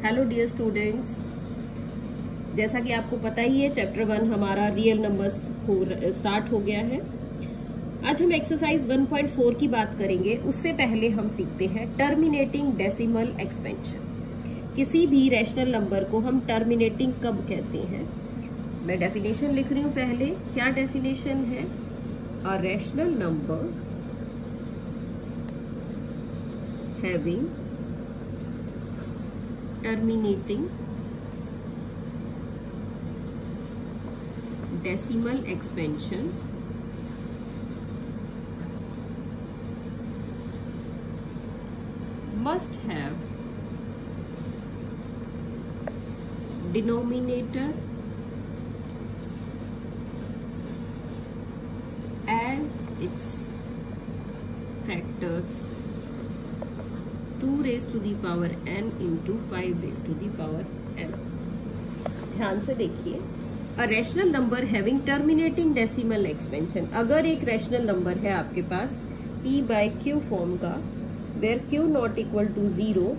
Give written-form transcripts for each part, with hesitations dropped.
Hello dear students, जैसा कि आपको पता ही है चैप्टर 1 हमारा रियल नंबर्स स्टार्ट हो गया है। आज हम एक्सरसाइज 1.4 की बात करेंगे। उससे पहले हम सीखते हैं टर्मिनेटिंग डेसिमल एक्सपेंशन। किसी भी रैशनल नंबर को हम टर्मिनेटिंग कब कहते हैं? मैं डेफिनेशन लिख रही हूं पहले। क्या डेफिनेशन है? अ rational number having terminating decimal expansion must have denominator as its factors 2 raised to the power n into 5 raised to the power n। ध्यान से देखिए, a rational number having terminating decimal expansion. अगर एक rational number है आपके पास p/q form का, where q not equal to 0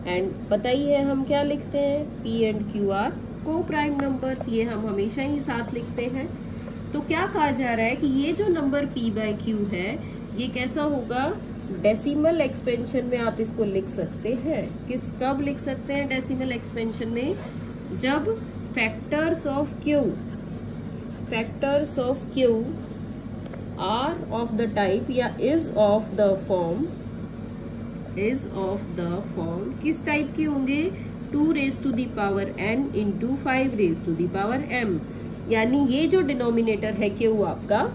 and पता ही है हम क्या लिखते हैं, p and q are coprime numbers, ये हम हमेशा ही साथ लिखते हैं। तो क्या कहा जा रहा है कि ये जो नंबर p/q है ये कैसा होगा? डेसिमल एक्सपेंशन में आप इसको लिख सकते हैं। कब लिख सकते हैं डेसिमल एक्सपेंशन में? जब factors of q are of the type या इज ऑफ द फॉर्म किस टाइप के होंगे? 2 raise to the power n into 5 raise to the power m। यानी ये जो डिनोमिनेटर है क्यू आपका,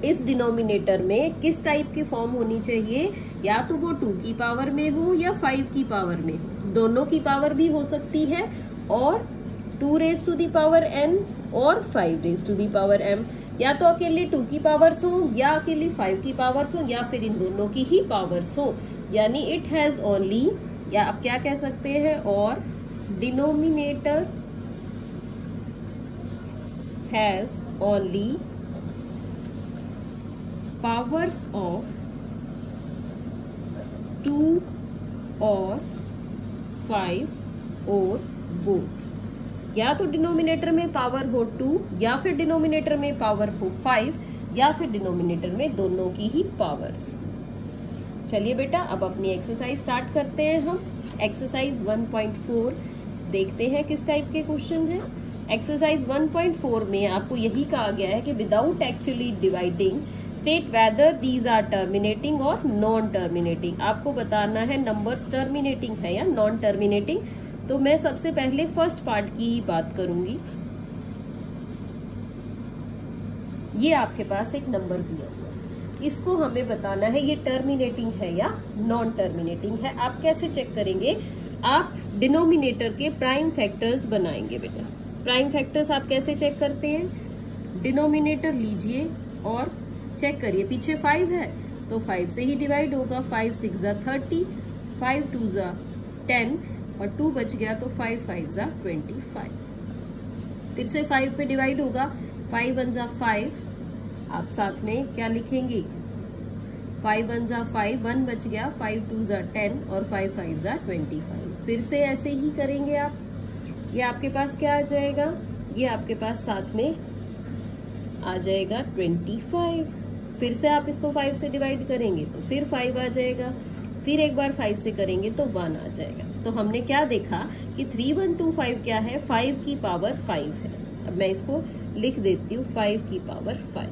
इस डिनोमिनेटर में किस टाइप की फॉर्म होनी चाहिए? या तो वो 2 की पावर में हो या 5 की पावर में हो। दोनों की पावर भी हो सकती है, और 2 raise to the power n और 5 raise to the power m। या तो अकेले 2 की पावर्स हो या अकेले 5 की पावर्स हो या फिर इन दोनों की ही पावर्स हो। यानी इट हैज ओनली, या आप क्या कह सकते हैं, और denominator has only powers of 2 or 5 और both। या तो डिनोमिनेटर में पावर हो 2 या फिर डिनोमिनेटर में पावर हो 5 या फिर डिनोमिनेटर में दोनों की ही पावर्स। चलिए बेटा, अब अपनी एक्सरसाइज स्टार्ट करते हैं। हम एक्सरसाइज 1.4 देखते हैं किस टाइप के क्वेश्चन है। एक्सरसाइज 1.4 में आपको यही कहा गया है कि without actually dividing state whether these are terminating और नॉन टर्मिनेटिंग। आपको बताना है नंबर्स टर्मिनेटिंग है या नॉन टर्मिनेटिंग। तो मैं सबसे पहले फर्स्ट पार्ट की ही बात करूंगी। ये आपके पास एक नंबर दिया हुआ है, इसको हमें बताना है ये टर्मिनेटिंग है या नॉन टर्मिनेटिंग है। आप कैसे चेक करेंगे? आप डिनोमिनेटर के प्राइम फैक्टर्स बनाएंगे बेटा। प्राइम फैक्टर्स आप कैसे चेक करते हैं? डिनोमिनेटर लीजिए और चेक करिए। पीछे 5 है तो 5 से ही डिवाइड होगा। 5 6 जा 30, 5 2 जा 10 और 2 बच गया तो 5 5 जा 25। फिर से 5 पे डिवाइड होगा। 5 1 जा 5, आप साथ में क्या लिखेंगे? 5 1 जा 5, 1 बच गया। 5 2 जा 10 और 5 5 जा 25। फिर से ऐसे ही करेंगे आप। ये आपके पास क्या आ जाएगा? ये आपके पास साथ में आ जाएगा 25। फिर से आप इसको 5 से डिवाइड करेंगे तो फिर 5 आ जाएगा। फिर एक बार 5 से करेंगे तो 1 आ जाएगा। तो हमने क्या देखा कि 3125 क्या है? 5 की पावर 5 है। अब मैं इसको लिख देती हूँ 5 की पावर 5।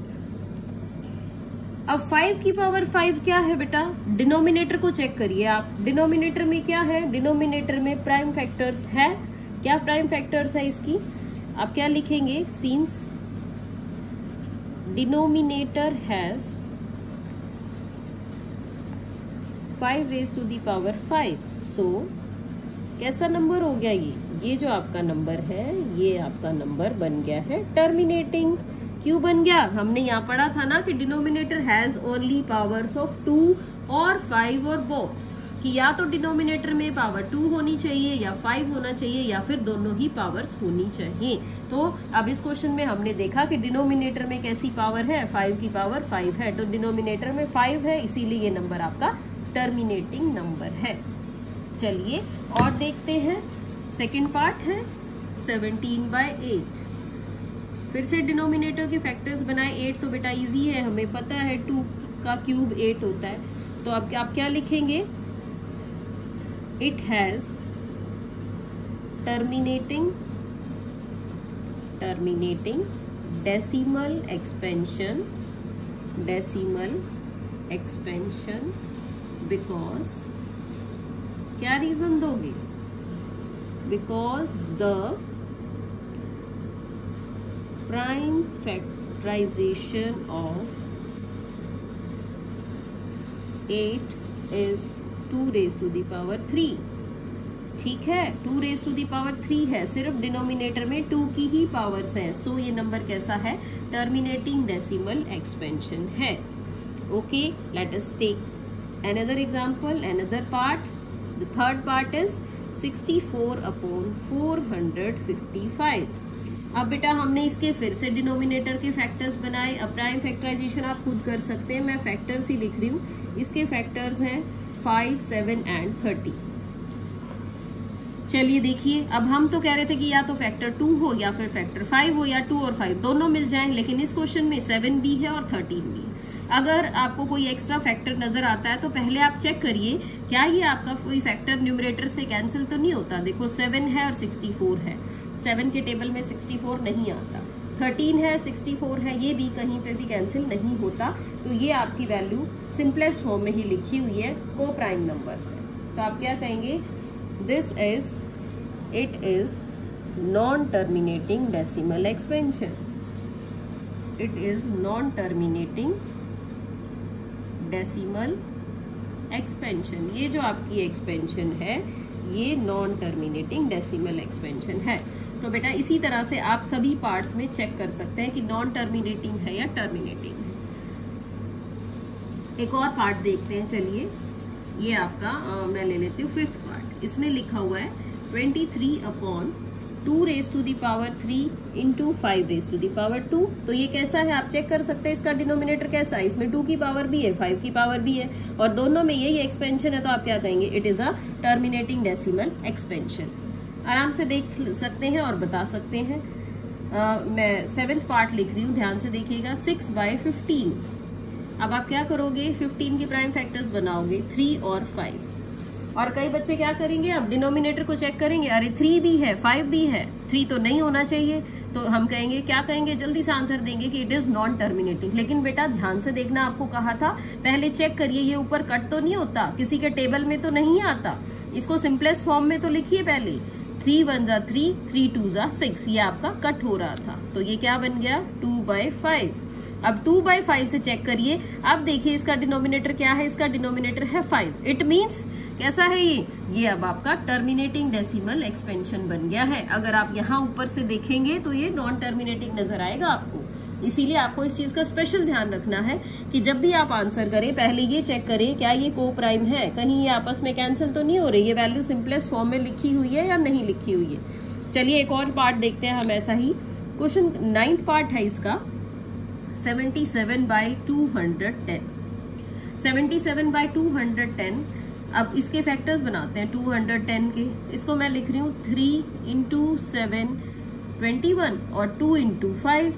अब 5 की पावर 5 क्या है बेटा? डिनोमिनेटर को चेक करिए आप। डिनोमिनेटर में क्या है? डिनोमिनेटर में प्राइम फैक्टर्स है। क्या प्राइम फैक्टर्स है इसकी? आप क्या लिखेंगे? Since denominator has 5 raise to the power 5, so कैसा नंबर हो गया ये जो आपका नंबर है, ये आपका नंबर बन गया है टर्मिनेटिंग। क्यों बन गया? हमने यहाँ पढ़ा था ना कि denominator has only powers of 2 और 5 और बोथ, कि या तो डिनोमिनेटर में पावर 2 होनी चाहिए या 5 होना चाहिए या फिर दोनों ही पावर्स होनी चाहिए। तो अब इस क्वेश्चन में हमने देखा कि डिनोमिनेटर में कैसी पावर है? 5 की पावर 5 है। तो डिनोमिनेटर में 5 है, इसीलिए ये नंबर आपका टर्मिनेटिंग नंबर है। चलिए और देखते हैं सेकेंड पार्ट है 17/8। फिर से डिनोमिनेटर के फैक्टर्स बनाए। 8 तो बेटा इजी है, हमें पता है 2 का क्यूब 8 होता है। तो अब आप क्या लिखेंगे? It has terminating decimal expansion because, क्या रीजन दोगे? Because the prime factorization of 8 is 2 raised to the power 3। ठीक है, 2 raised to the power 3 है, सिर्फ डिनोमिनेटर में 2 की ही पावर्स हैं। सो ये नंबर कैसा है? टर्मिनेटिंग डेसिमल एक्सपेंशन है। Okay, let us take another example, another part. The third part is 64/455। अब बेटा हमने इसके फिर से डिनोमिनेटर के फैक्टर्स बनाए। अब प्राइम फैक्टराइजेशन आप खुद कर सकते हैं, मैं फैक्टर्स ही लिख रही हूँ। इसके फैक्टर्स हैं 5, 7 एंड 30। चलिए देखिए, अब हम तो कह रहे थे कि या तो फैक्टर 2 हो या फिर फैक्टर 5 हो, या 2 और 5 दोनों मिल जाएं, लेकिन इस क्वेश्चन में 7 भी है और 13 भी है। अगर आपको कोई एक्स्ट्रा फैक्टर नजर आता है तो पहले आप चेक करिए क्या ये आपका कोई फैक्टर न्यूमरेटर से कैंसिल तो नहीं होता। देखो 7 है और 64 है, 7 के टेबल में 64 नहीं आता। 13 है, 64 है, ये भी कहीं पे भी कैंसिल नहीं होता। तो ये आपकी वैल्यू सिंपलेस्ट फॉर्म में ही लिखी हुई है को प्राइम नंबर से। तो आप क्या कहेंगे? It is non terminating decimal expansion. It is non terminating decimal expansion. ये जो आपकी एक्सपेंशन है ये नॉन टर्मिनेटिंग डेसिमल एक्सपेंशन है। तो बेटा इसी तरह से आप सभी पार्ट्स में चेक कर सकते हैं कि नॉन टर्मिनेटिंग है या टर्मिनेटिंग है। एक और पार्ट देखते हैं। चलिए ये आपका मैं ले लेती हूँ 5th पार्ट। इसमें लिखा हुआ है 23/2 raised to the power 3 into 5 raised to the power 2। तो ये कैसा है आप चेक कर सकते हैं। इसका डिनोमिनेटर कैसा है? इसमें 2 की पावर भी है, 5 की पावर भी है, और दोनों में यही एक्सपेंशन है। तो आप क्या कहेंगे? It is a terminating decimal expansion. आराम से देख सकते हैं और बता सकते हैं। मैं 7th पार्ट लिख रही हूँ, ध्यान से देखिएगा। 6/15। अब आप क्या करोगे? 15 के प्राइम फैक्टर्स बनाओगे, 3 और 5। और कई बच्चे क्या करेंगे? अब डिनोमिनेटर को चेक करेंगे, अरे 3 भी है, 5 भी है, 3 तो नहीं होना चाहिए। तो हम कहेंगे, क्या कहेंगे? जल्दी से आंसर देंगे कि इट इज नॉन टर्मिनेटिंग। लेकिन बेटा ध्यान से देखना, आपको कहा था पहले चेक करिए ये ऊपर कट तो नहीं होता, किसी के टेबल में तो नहीं आता। इसको सिंपलेस्ट फॉर्म में तो लिखिए पहले। 3 1 जा 3, 3 2 जा 6, ये आपका कट हो रहा था। तो ये क्या बन गया? 2/5। अब 2/5 से चेक करिए। अब देखिए इसका डिनोमिनेटर क्या है? इसका डिनोमिनेटर है 5। इट मींस कैसा है ये अब आपका टर्मिनेटिंग डेसिमल एक्सपेंशन बन गया है। अगर आप यहाँ ऊपर से देखेंगे तो ये नॉन टर्मिनेटिंग नजर आएगा आपको। इसीलिए आपको इस चीज का स्पेशल ध्यान रखना है कि जब भी आप आंसर करें पहले ये चेक करें क्या ये को प्राइम है, कहीं ये आपस में कैंसिल तो नहीं हो रही, ये वैल्यू सिंपलेस्ट फॉर्म में लिखी हुई है या नहीं लिखी हुई है। चलिए एक और पार्ट देखते हैं हम ऐसा ही। क्वेश्चन 9th पार्ट है इसका 77/210। 77/210। अब इसके फैक्टर्स बनाते हैं 210 के। इसको मैं लिख रही हूँ 3 × 7 21 और 2 × 5,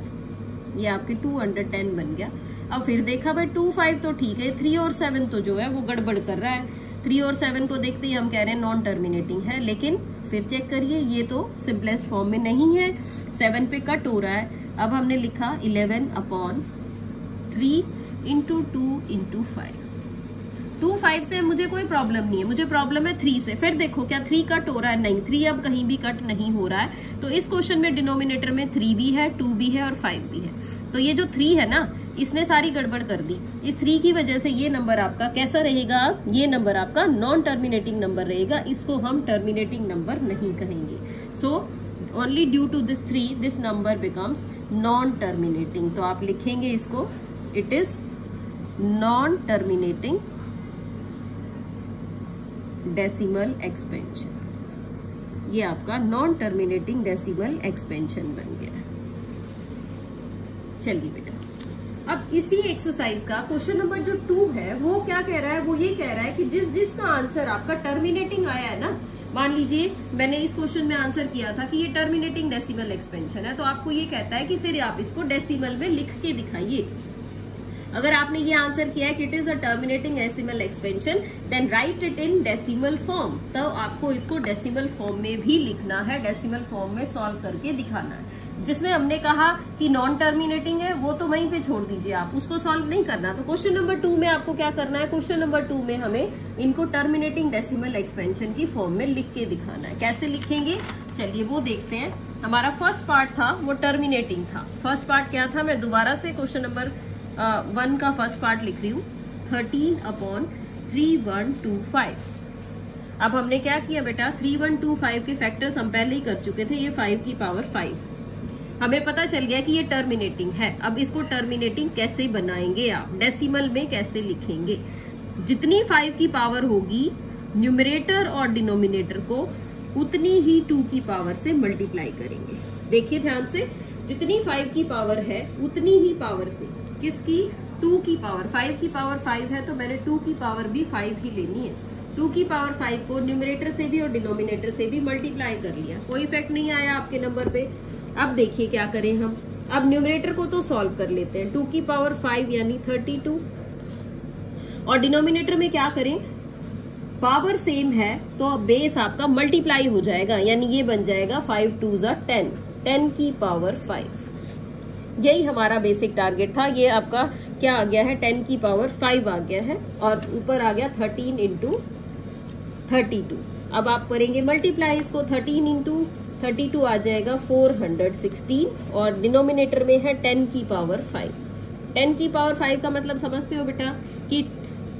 ये आपके 210 बन गया। अब फिर देखा भाई 2 5 तो ठीक है, 3 और 7 तो जो है वो गड़बड़ कर रहा है। 3 और 7 को देखते ही हम कह रहे हैं नॉन टर्मिनेटिंग है, लेकिन फिर चेक करिए ये तो सिंपलेस्ट फॉर्म में नहीं है, 7 पे कट हो रहा है। अब हमने लिखा 11/3 × 2 × 5। 2 5 से मुझे कोई प्रॉब्लम नहीं है, मुझे प्रॉब्लम है 3 से। फिर देखो क्या 3 कट हो रहा है? नहीं, 3 अब कहीं भी कट नहीं हो रहा है। तो इस क्वेश्चन में डिनोमिनेटर में 3 भी है, 2 भी है और 5 भी है। तो ये जो 3 है ना, इसने सारी गड़बड़ कर दी। इस 3 की वजह से ये नंबर आपका कैसा रहेगा? ये नंबर आपका नॉन टर्मिनेटिंग नंबर रहेगा, इसको हम टर्मिनेटिंग नंबर नहीं कहेंगे। So only due to this 3 this number becomes non terminating. तो आप लिखेंगे इसको it is non terminating decimal expansion. ये आपका नॉन टर्मिनेटिंग डेसिमल एक्सपेंशन बन गया। चलिए बेटा अब इसी एक्सरसाइज का क्वेश्चन नंबर जो 2 है वो क्या कह रहा है? वो ये कह रहा है कि जिसका आंसर आपका टर्मिनेटिंग आया है ना, मान लीजिए मैंने इस क्वेश्चन में आंसर किया था कि ये टर्मिनेटिंग डेसिमल एक्सपेंशन है, तो आपको ये कहता है कि फिर आप इसको डेसिमल में लिख के दिखाइए। अगर आपने ये आंसर किया है कि it is a terminating decimal expansion, then write it in decimal form. तो आपको इसको डेसिमल फॉर्म में भी लिखना है, डेसिमल फॉर्म में सॉल्व करके दिखाना है। जिसमें हमने कहा कि नॉन टर्मिनेटिंग है वो तो वहीं पे छोड़ दीजिए, आप उसको सॉल्व नहीं करना। तो क्वेश्चन नंबर 2 में आपको क्या करना है, क्वेश्चन नंबर 2 में हमें इनको टर्मिनेटिंग डेसिमल एक्सपेंशन की फॉर्म में लिख के दिखाना है। कैसे लिखेंगे, चलिए वो देखते हैं। हमारा फर्स्ट पार्ट था वो टर्मिनेटिंग था। फर्स्ट पार्ट क्या था, मैं दोबारा से क्वेश्चन नंबर 1 का फर्स्ट पार्ट लिख रही हूँ, 13/3125। अब हमने क्या किया बेटा, 3125 के फैक्टर्स हम पहले ही कर चुके थे, ये 5 की पावर 5। हमें पता चल गया कि ये टर्मिनेटिंग है। अब इसको टर्मिनेटिंग कैसे बनाएंगे, आप डेसिमल में कैसे लिखेंगे। जितनी 5 की पावर होगी न्यूमरेटर और डिनोमिनेटर को उतनी ही 2 की पावर से मल्टीप्लाई करेंगे। देखिए ध्यान से, जितनी 5 की पावर है उतनी ही पावर से, किसकी, 2 की पावर। 5 की पावर 5 है तो मैंने 2 की पावर भी 5 ही लेनी है। 2 की पावर 5 को न्यूमरेटर से भी और डिनोमिनेटर से भी मल्टीप्लाई कर लिया, कोई इफेक्ट नहीं आया आपके नंबर पे। अब देखिए क्या करें हम, अब न्यूमरेटर को तो सॉल्व कर लेते हैं, 2 की पावर 5 यानी 32, और डिनोमिनेटर में क्या करें, पावर सेम है तो बेस आपका मल्टीप्लाई हो जाएगा, यानी ये बन जाएगा 5 2 10, 10 की पावर 5। यही हमारा बेसिक टारगेट था। ये आपका क्या आ गया है, 10 की पावर 5 आ गया है, और ऊपर आ गया 13 इंटू 32। अब आप करेंगे मल्टीप्लाई इसको, 13 इंटू 32 आ जाएगा 416, और डिनोमिनेटर में है 10 की पावर 5। 10 की पावर 5 का मतलब समझते हो बेटा कि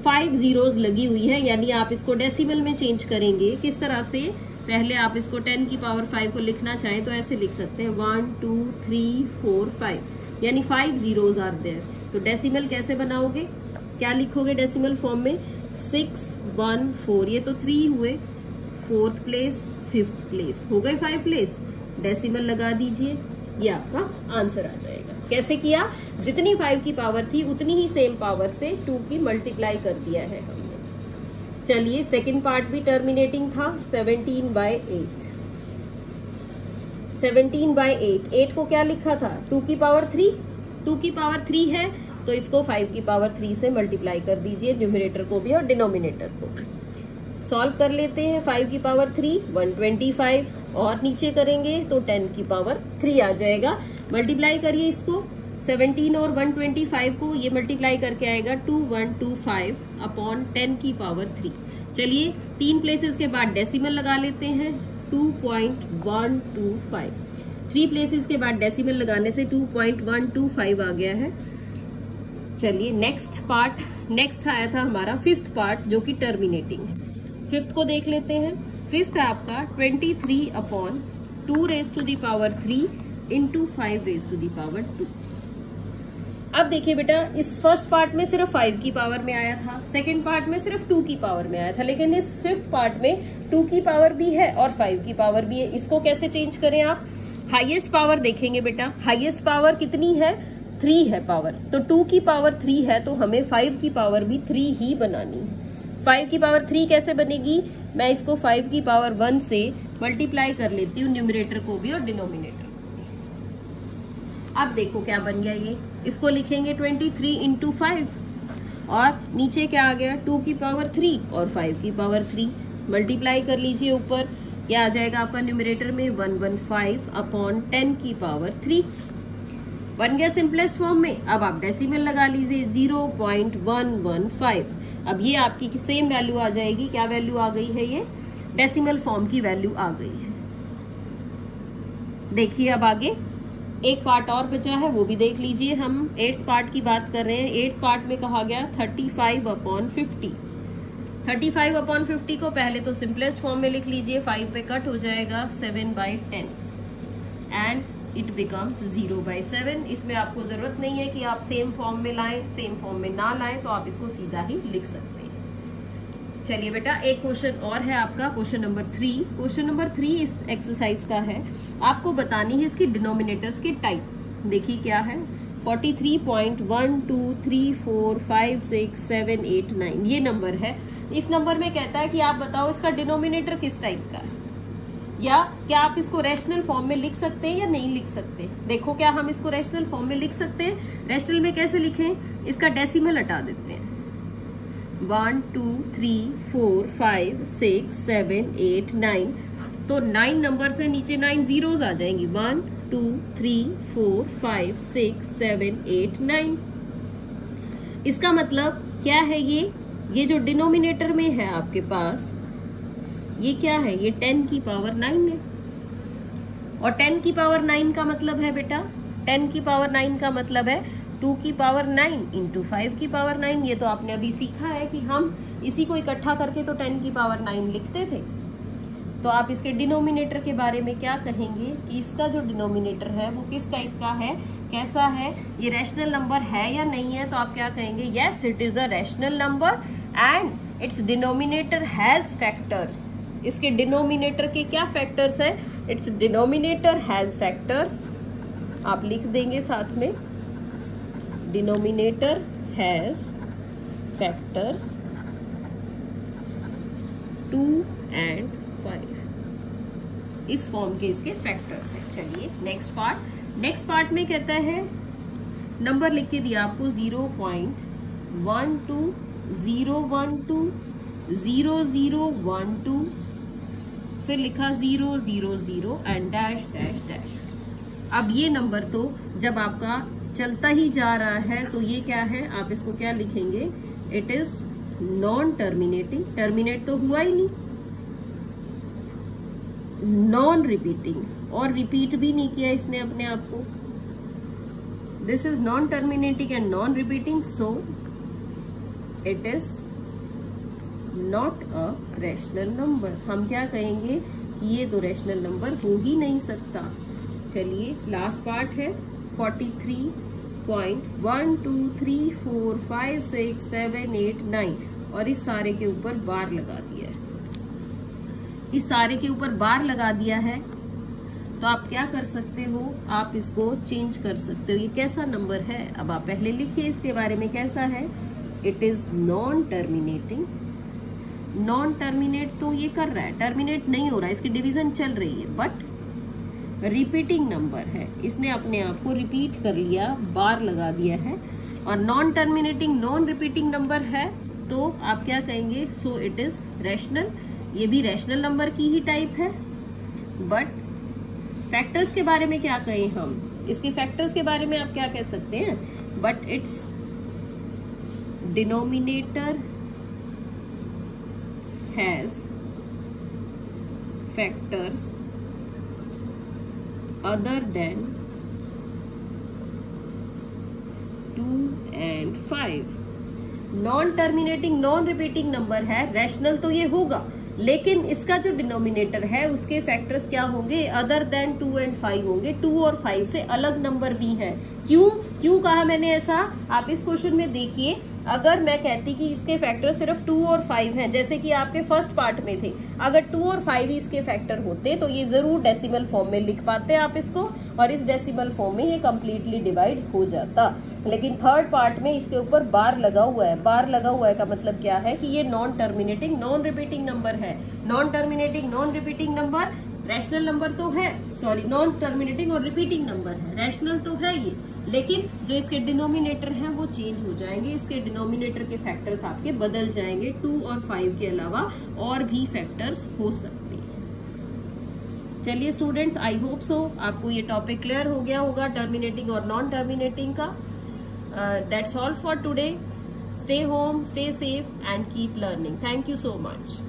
5 जीरोस लगी हुई है, यानी आप इसको डेसिमल में चेंज करेंगे। किस तरह से, पहले आप इसको 10 की पावर 5 को लिखना चाहें तो ऐसे लिख सकते हैं 1 2 3 4 5, यानी 5 जीरोस आर देयर। तो डेसिमल कैसे बनाओगे, क्या लिखोगे डेसिमल फॉर्म में, 6 1 4, ये तो 3 हुए, 4th प्लेस 5th प्लेस, हो गए 5 प्लेस, डेसिमल लगा दीजिए, ये आपका आंसर आ जाएगा। कैसे किया, जितनी 5 की पावर थी उतनी ही सेम पावर से 2 की मल्टीप्लाई कर दिया है हमने। चलिए सेकंड पार्ट भी टर्मिनेटिंग था, 17/8। 17/8, 8 को क्या लिखा था, 2 की पावर 3। 2 की पावर 3 है तो इसको 5 की पावर 3 से मल्टीप्लाई कर दीजिए, न्यूमरेटर को भी और डिनोमिनेटर को। सॉल्व कर लेते हैं, 5 की पावर 3 125, और नीचे करेंगे तो 10 की पावर 3 आ जाएगा। मल्टीप्लाई करिए इसको, 17 और 125 को ये मल्टीप्लाई करके आएगा 2125 अपॉन 10 की पावर 3। चलिए 3 प्लेसेस के बाद डेसिमल लगा लेते हैं, 2.125। 3 प्लेसेस के बाद डेसिमल लगाने से 2.125 आ गया है। चलिए नेक्स्ट पार्ट, नेक्स्ट आया था हमारा 5th पार्ट जो कि टर्मिनेटिंग है। 5th को देख लेते हैं। 5th है आपका 23 upon 2 raise to the power 3 into 5 raise to the power 2। अब देखिए बेटा, इस फर्स्ट पार्ट में सिर्फ 5 की पावर में आया था, सेकंड पार्ट में सिर्फ 2 की पावर में आया था, लेकिन इस 5th पार्ट में 2 की पावर भी है और 5 की पावर भी है। इसको कैसे चेंज करें आप, हाईएस्ट पावर देखेंगे बेटा, हाईएस्ट पावर कितनी है, 3 है पावर, तो 2 की पावर 3 है तो हमें 5 की पावर भी 3 ही बनानी है। 5 की पावर 3 कैसे बनेगी, मैं इसको 5 की पावर 1 से मल्टीप्लाई कर लेती हूँ, न्यूमरेटर को भी और डिनोमिनेटर। अब देखो क्या बन गया ये, इसको लिखेंगे 23 इंटू 5, और नीचे क्या आ गया, 2 की पावर 3 और 5 की पावर 3, मल्टीप्लाई कर लीजिए ऊपर, यह आ जाएगा आपका न्यूमरेटर में 115 अपॉन 10 की पावर 3। बन गया सिंपलेस्ट फॉर्म में। अब आप डेसिमल लगा लीजिए 0.115। अब ये आपकी सेम वैल्यू आ जाएगी, क्या वैल्यू आ गई है, ये डेसिमल फॉर्म की वैल्यू आ गई है। देखिए अब आगे एक पार्ट और बचा है, वो भी देख लीजिए। हम 8th पार्ट की बात कर रहे हैं। 8th पार्ट में कहा गया 35/50। 35/50 को पहले तो सिंपलेस्ट फॉर्म में लिख लीजिए, 5 पे कट हो जाएगा 7/10 एंड इट बिकम्स 0/7। इसमें आपको जरूरत नहीं है कि आप सेम फॉर्म में लाएं, सेम फॉर्म में ना लाएं, तो आप इसको सीधा ही लिख सकते हैं। चलिए बेटा, एक क्वेश्चन और है आपका, क्वेश्चन नंबर 3। क्वेश्चन नंबर 3 इस एक्सरसाइज का है, आपको बतानी है इसकी डिनोमिनेटर्स की टाइप। देखिए क्या है, 43.12345678 ये नंबर है। इस नंबर में कहता है कि आप बताओ इसका डिनोमिनेटर किस टाइप का है, या क्या आप इसको रैशनल फॉर्म में लिख सकते हैं या नहीं लिख सकते। देखो क्या हम इसको रैशनल फॉर्म में लिख सकते हैं। रैशनल में कैसे लिखें, इसका डेसिमल हटा देते हैं। 1 2 3 4 5 6 7 8 9, तो 9 नंबर से नीचे 9 जीरोस आ जाएंगी। 1 2 3 4 5 6 7 8 9। इसका मतलब क्या है, ये जो डिनोमिनेटर में है आपके पास, ये क्या है, ये 10 की पावर 9 है। और 10 की पावर 9 का मतलब है बेटा, 10 की पावर 9 का मतलब है 2 की पावर 9 इंटू 5 की पावर 9। ये तो आपने अभी सीखा है कि हम इसी को इकट्ठा करके तो 10 की पावर 9 लिखते थे। तो आप इसके डिनोमिनेटर के बारे में क्या कहेंगे कि इसका जो डिनोमिनेटर है वो किस टाइप का है, कैसा है, ये रैशनल नंबर है या नहीं है। तो आप क्या कहेंगे, yes it is a rational number and it's denominator has factors. इसके डिनोमिनेटर के क्या फैक्टर्स है, इट्स डिनोमिनेटर हैज फैक्टर्स। आप लिख देंगे साथ में, डिनोमिनेटर हैज फैक्टर्स 2 and 5। इस फॉर्म के इसके फैक्टर्स हैं। चलिए नेक्स्ट पार्ट में कहता है, नंबर लिख के दिया आपको 0.120120012, फिर लिखा 000 एंड डैश डैश डैश। अब ये नंबर तो जब आपका चलता ही जा रहा है तो ये क्या है, आप इसको क्या लिखेंगे, it is non terminating. Terminate तो हुआ ही नहीं, नॉन रिपीटिंग, और रिपीट भी नहीं किया इसने अपने आप को। This is non terminating and non repeating, so it is not a rational number. हम क्या कहेंगे कि ये तो रैशनल नंबर हो ही नहीं सकता। चलिए लास्ट पार्ट है 43.123456789, और इस सारे के ऊपर बार लगा दिया है। इस सारे के ऊपर बार लगा दिया है तो आप क्या कर सकते हो, आप इसको चेंज कर सकते हो। ये कैसा नंबर है, अब आप पहले लिखिए इसके बारे में कैसा है। It is non terminating. Non terminate तो ये कर रहा है, टर्मिनेट नहीं हो रहा है, इसकी डिवीजन चल रही है, बट रिपीटिंग नंबर है। इसने अपने आप को रिपीट कर लिया, बार लगा दिया है। और non terminating non repeating number है तो आप क्या कहेंगे, सो इट इज रैशनल। ये भी रैशनल नंबर की ही टाइप है। बट फैक्टर्स के बारे में क्या कहें हम, इसके फैक्टर्स के बारे में आप क्या कह सकते हैं, but it's denominator has factors other than 2 and 5। Non terminating non repeating number है, रैशनल तो ये होगा, लेकिन इसका जो डिनोमिनेटर है उसके फैक्टर्स क्या होंगे, अदर देन 2 and 5 होंगे। 2 और 5 से अलग नंबर भी है। क्यों कहा मैंने ऐसा, आप इस क्वेश्चन में देखिए। अगर मैं कहती कि इसके फैक्टर सिर्फ 2 और 5 हैं, जैसे कि आपके फर्स्ट पार्ट में थे, अगर 2 और 5 ही इसके फैक्टर होते तो ये जरूर डेसिमल फॉर्म में लिख पाते आप इसको, और इस डेसिमल फॉर्म में ये कंप्लीटली डिवाइड हो जाता। लेकिन थर्ड पार्ट में इसके ऊपर बार लगा हुआ है। बार लगा हुआ है का मतलब क्या है कि ये non terminating non repeating number है। Non terminating non repeating number rational number तो है, सॉरी नॉन टर्मिनेटिंग और रिपीटिंग नंबर है, रैशनल तो है ये, लेकिन जो इसके डिनोमिनेटर हैं वो चेंज हो जाएंगे। इसके डिनोमिनेटर के फैक्टर्स आपके बदल जाएंगे। 2 और 5 के अलावा और भी फैक्टर्स हो सकते हैं। चलिए स्टूडेंट्स, आई होप सो आपको ये टॉपिक क्लियर हो गया होगा टर्मिनेटिंग और नॉन टर्मिनेटिंग का। That's all for today. Stay home, stay safe and keep learning. Thank you so much.